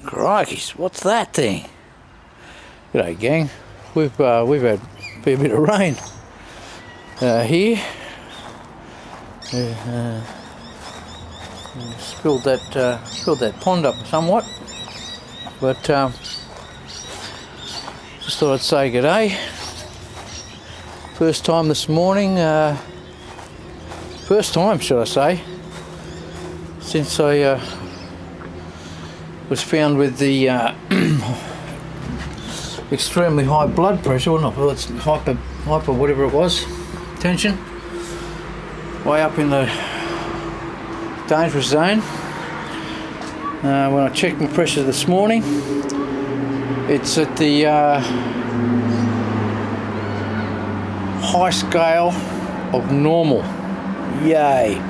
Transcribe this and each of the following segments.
Crikey, what's that thing? G'day gang, we've had a fair bit of rain here. Spilled that pond up somewhat, but just thought I'd say g'day. First time this morning, first time should I say, since I was found with the extremely high blood pressure, well, not, it's hyper whatever it was, tension, way up in the dangerous zone. When I checked my pressure this morning, it's at the high scale of normal. Yay!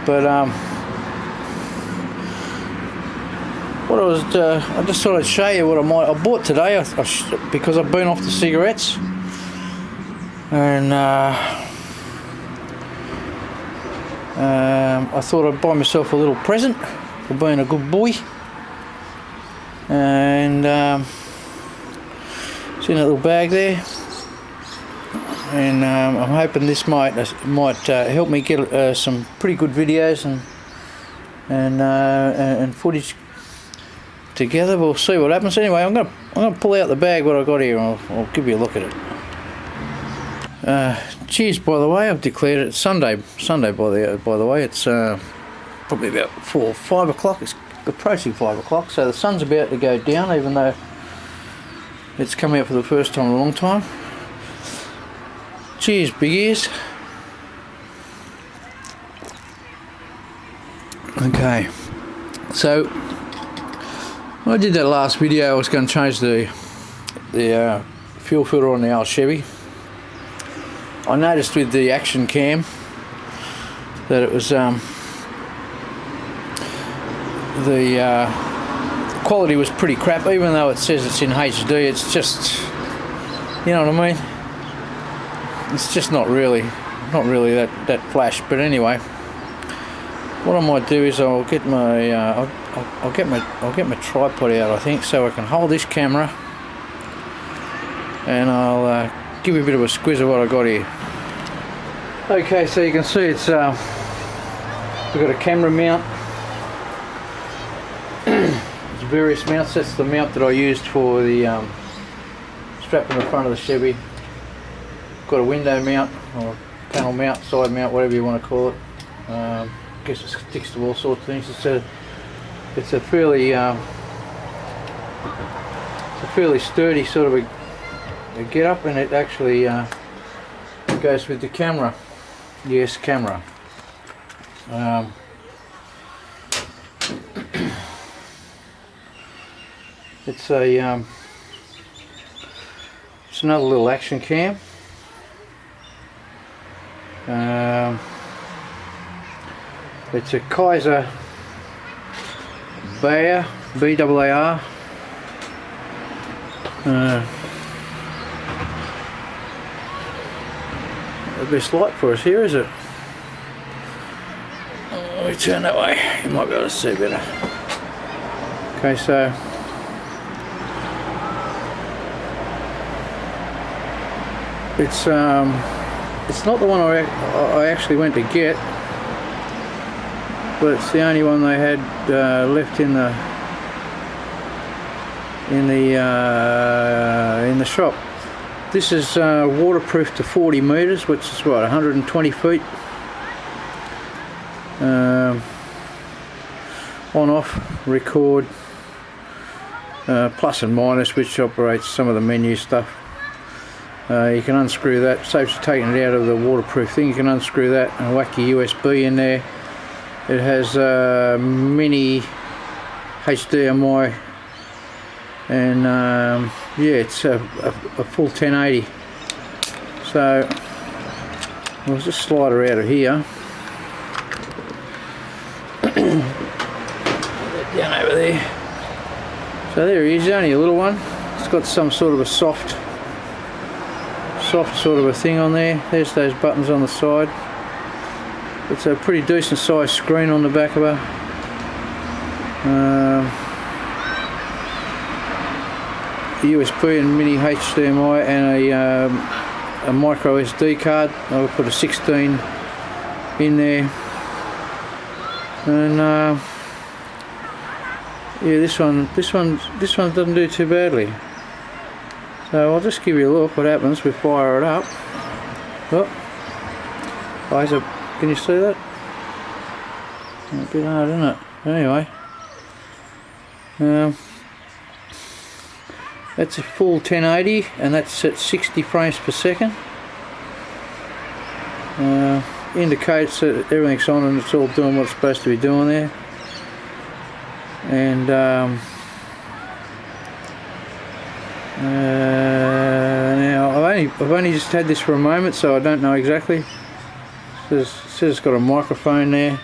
But what I just thought I'd show you what I bought today. Because I've been off the cigarettes, and I thought I'd buy myself a little present for being a good boy. And it's in a little bag there, and I'm hoping this might help me get some pretty good videos and footage together. We'll see what happens. Anyway, I'm gonna pull out the bag what I got here, and I'll give you a look at it. Cheers, by the way. I've declared it Sunday by the way. It's probably about 4 or 5 o'clock. It's approaching 5 o'clock, so the sun's about to go down, even though it's come out for the first time in a long time. Cheers, big ears. Okay, so when I did that last video, I was going to change the fuel filter on the old Chevy. I noticed with the action cam that it was the quality was pretty crap, even though it says it's in HD. It's just, you know what I mean, it's just not really that flash. But anyway, what I might do is I'll get my I'll get my tripod out, I think, so I can hold this camera, and I'll give you a bit of a squiz of what I got here. Okay, so you can see it's we've got a camera mount. There's various mounts. That's the mount that I used for the strap in the front of the Chevy. Got a window mount, or panel mount, side mount, whatever you want to call it. I guess it sticks to all sorts of things. It's a fairly sturdy sort of a get up, and it actually goes with the camera. Yes, camera. It's another little action cam. It's a Kaiser Baas, B-A-A-R. The best light for us here, is it? Let me turn that way, you might be able to see better. Okay, so it's not the one I actually went to get, but it's the only one they had left in the shop. This is waterproof to 40 meters, which is what, 120 feet. On off, record, plus and minus, which operates some of the menu stuff. You can unscrew that, saves you taking it out of the waterproof thing. You can unscrew that and whack your USB in there. It has mini HDMI, and yeah, it's a full 1080. So I'll just slide her out of here. Down over there. So there he is, only a little one. It's got some sort of a soft sort of a thing on there. There's those buttons on the side. It's a pretty decent sized screen on the back of her. USB and mini HDMI and a micro SD card. I'll put a 16 in there, and yeah, this one doesn't do too badly. So I'll just give you a look what happens. We fire it up. Oh, Kaiser, can you see that? A bit hard, isn't it? Anyway, that's a full 1080, and that's at 60 frames per second. Indicates that everything's on and it's all doing what it's supposed to be doing there. And now I've only just had this for a moment, so I don't know exactly. It says it's got a microphone there.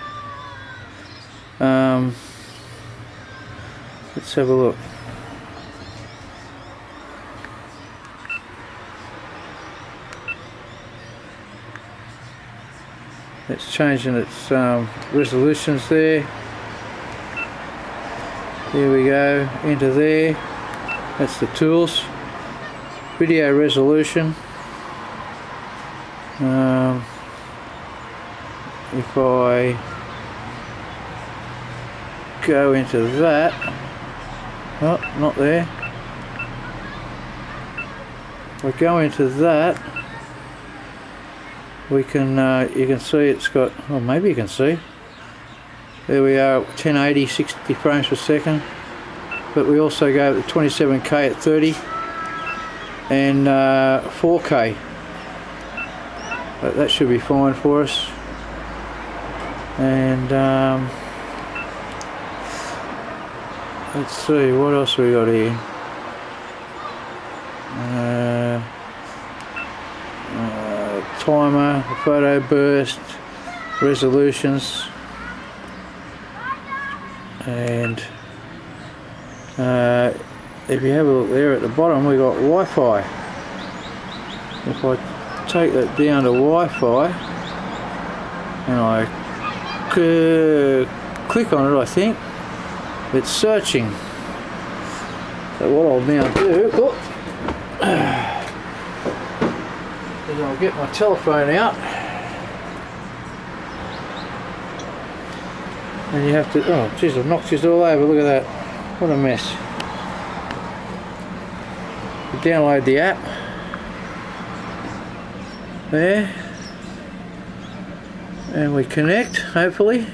Let's have a look. It's changing its resolutions there. There we go, into there. That's the tools. Video resolution. If I go into that, oh, not there. If I go into that, we can, you can see it's got, well, maybe you can see. There we are, 1080, 60 frames per second. But we also go to 27K at 30 and 4K. But that should be fine for us. And let's see, what else we got here? Timer, photo burst, resolutions, and if you have a look there at the bottom, we got Wi-Fi. If I take that down to Wi-Fi and I click on it, I think it's searching. So what I'll now do, is I'll get my telephone out, and you have to, oh jeez, I've knocked this all over, look at that, what a mess. You download the app there, and we connect, hopefully.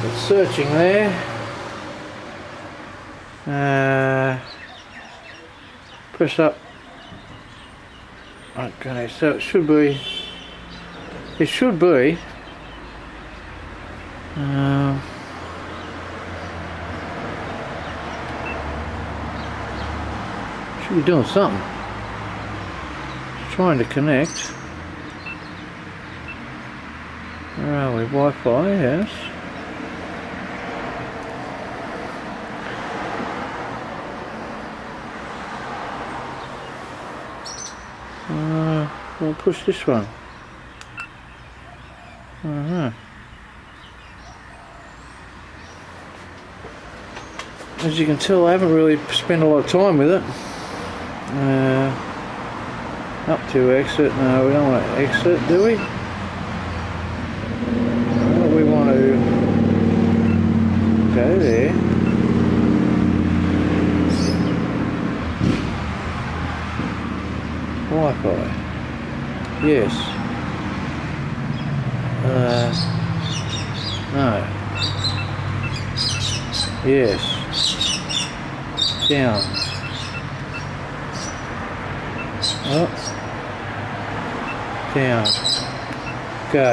It's searching there. Press up. Okay, so it should be. Should be doing something. It's trying to connect. Where are we? Wi-Fi, yes. We'll push this one. As you can tell, I haven't really spent a lot of time with it. Up to exit. No, we don't want to exit, do we? Well, we want to go there. Wi-Fi. Yes. No. Yes. Down. Up. Down. Go.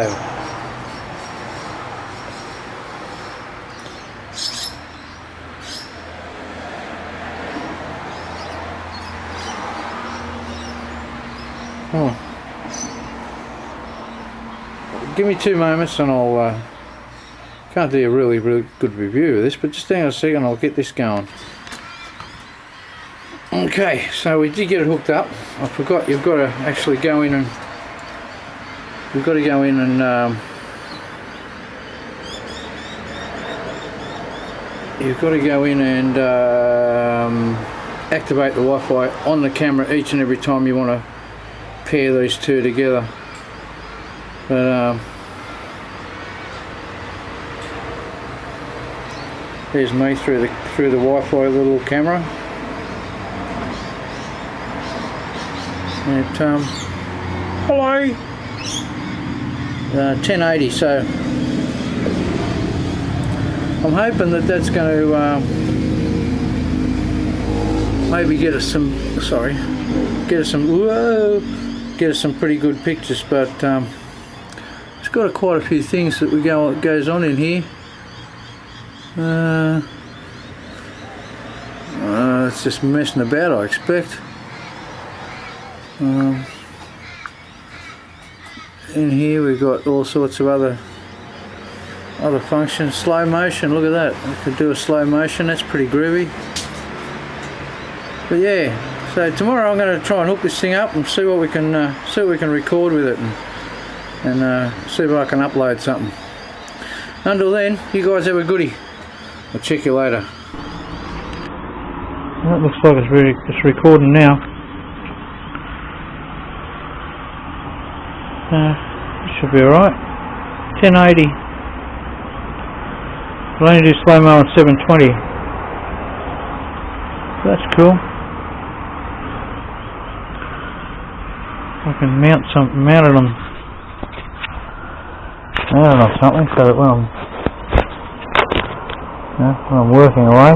Oh. Give me 2 moments and I'll can't do a really good review of this, but just hang on a second, I'll get this going. Okay. Okay, so we did get it hooked up. I forgot you've got to actually go in and activate the Wi-Fi on the camera each and every time you want to pair these two together. But there's me through the Wi-Fi with the little camera. And hello, 1080. So I'm hoping that that's going to maybe get us some pretty good pictures. But it's got quite a few things that goes on in here. It's just messing about, I expect. In here we've got all sorts of other functions. Slow motion, look at that. I could do a slow motion, that's pretty groovy. But yeah, so tomorrow I'm going to try and hook this thing up and see what we can record with it, and see if I can upload something. Until then, you guys have a goodie. I'll check you later. That looks like it's recording now. It should be alright. 1080. I'll only do slow-mo on 720. That's cool. I can mount it on something so that when I'm working away,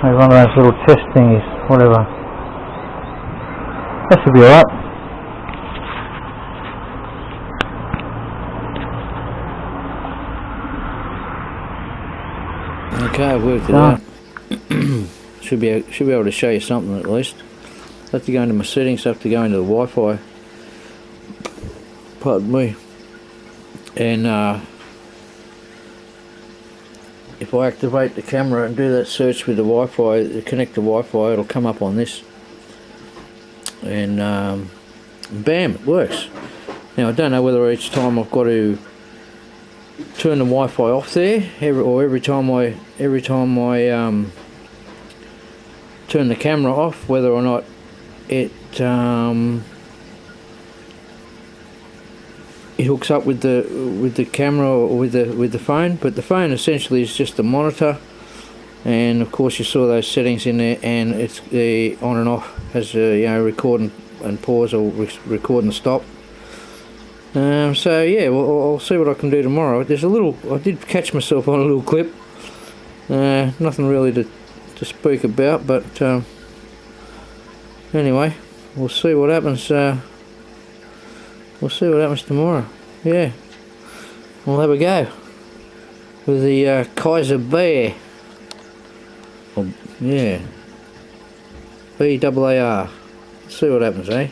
maybe one of those little test thingies, whatever. That should be alright. Okay, I've worked it out. should be able to show you something at least. I have to go into my settings, I have to go into the Wi-Fi. Pardon me. And if I activate the camera and do that search with the Wi-Fi, connect the Wi-Fi, it'll come up on this. And bam, it works. Now I don't know whether each time I've got to turn the Wi-Fi off there, or every time I turn the camera off, whether or not it hooks up with the camera or with the phone. But the phone essentially is just a monitor, and of course you saw those settings in there, and it's the on and off has record and pause, or record and stop. So yeah, well, I'll see what I can do tomorrow. There's I did catch myself on a little clip. Nothing really to speak about, but anyway, we'll see what happens. We'll see what happens tomorrow. Yeah, we'll have a go with the Kaiser Baas. Yeah, BAAR. See what happens, eh?